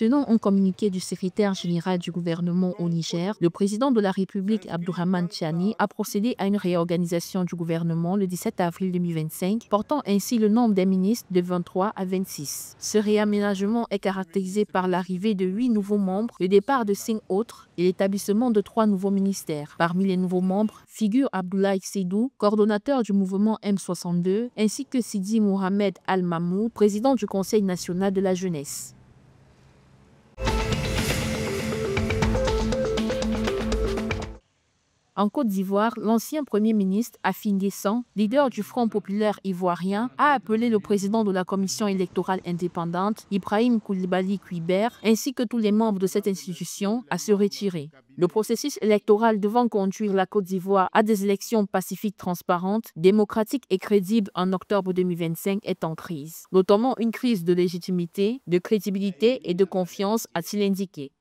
Selon un communiqué du secrétaire général du gouvernement au Niger, le président de la République Abdourahmane Tchani a procédé à une réorganisation du gouvernement le 17 avril 2025, portant ainsi le nombre des ministres de 23 à 26. Ce réaménagement est caractérisé par l'arrivée de 8 nouveaux membres, le départ de 5 autres et l'établissement de 3 nouveaux ministères. Parmi les nouveaux membres figurent Abdoulaye Seydou, coordonnateur du mouvement M62, ainsi que Sidi Mohamed Al-Mahmoud, président du Conseil national de la jeunesse. En Côte d'Ivoire, l'ancien Premier ministre Afin Guessan, leader du Front populaire ivoirien, a appelé le président de la Commission électorale indépendante, Ibrahim Koulibaly Kuibert, ainsi que tous les membres de cette institution à se retirer. Le processus électoral devant conduire la Côte d'Ivoire à des élections pacifiques, transparentes, démocratiques et crédibles en octobre 2025 est en crise. Notamment une crise de légitimité, de crédibilité et de confiance, a-t-il indiqué.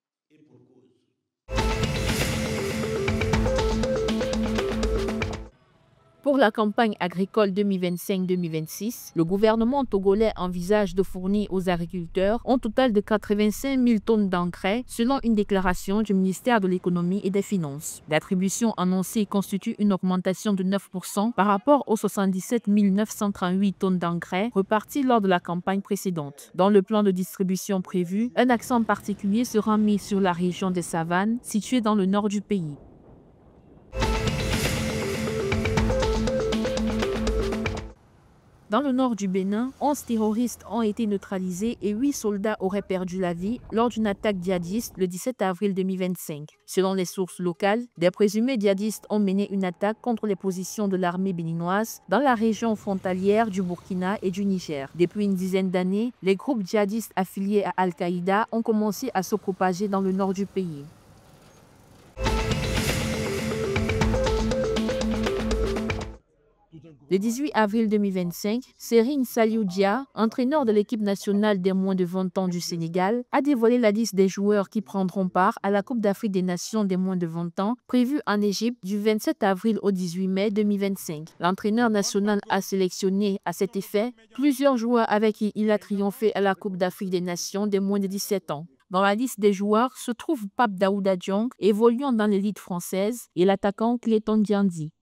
Pour la campagne agricole 2025-2026, le gouvernement togolais envisage de fournir aux agriculteurs un total de 85 000 tonnes d'engrais selon une déclaration du ministère de l'Économie et des Finances. L'attribution annoncée constitue une augmentation de 9% par rapport aux 77 938 tonnes d'engrais reparties lors de la campagne précédente. Dans le plan de distribution prévu, un accent particulier sera mis sur la région des Savanes, située dans le nord du pays. Dans le nord du Bénin, 11 terroristes ont été neutralisés et 8 soldats auraient perdu la vie lors d'une attaque djihadiste le 17 avril 2025. Selon les sources locales, des présumés djihadistes ont mené une attaque contre les positions de l'armée béninoise dans la région frontalière du Burkina et du Niger. Depuis une dizaine d'années, les groupes djihadistes affiliés à Al-Qaïda ont commencé à se propager dans le nord du pays. Le 18 avril 2025, Serigne Saliou Dia, entraîneur de l'équipe nationale des moins de 20 ans du Sénégal, a dévoilé la liste des joueurs qui prendront part à la Coupe d'Afrique des Nations des moins de 20 ans, prévue en Égypte du 27 avril au 18 mai 2025. L'entraîneur national a sélectionné à cet effet plusieurs joueurs avec qui il a triomphé à la Coupe d'Afrique des Nations des moins de 17 ans. Dans la liste des joueurs se trouve Pape Daouda Diong, évoluant dans l'élite française, et l'attaquant Cléton Diandi.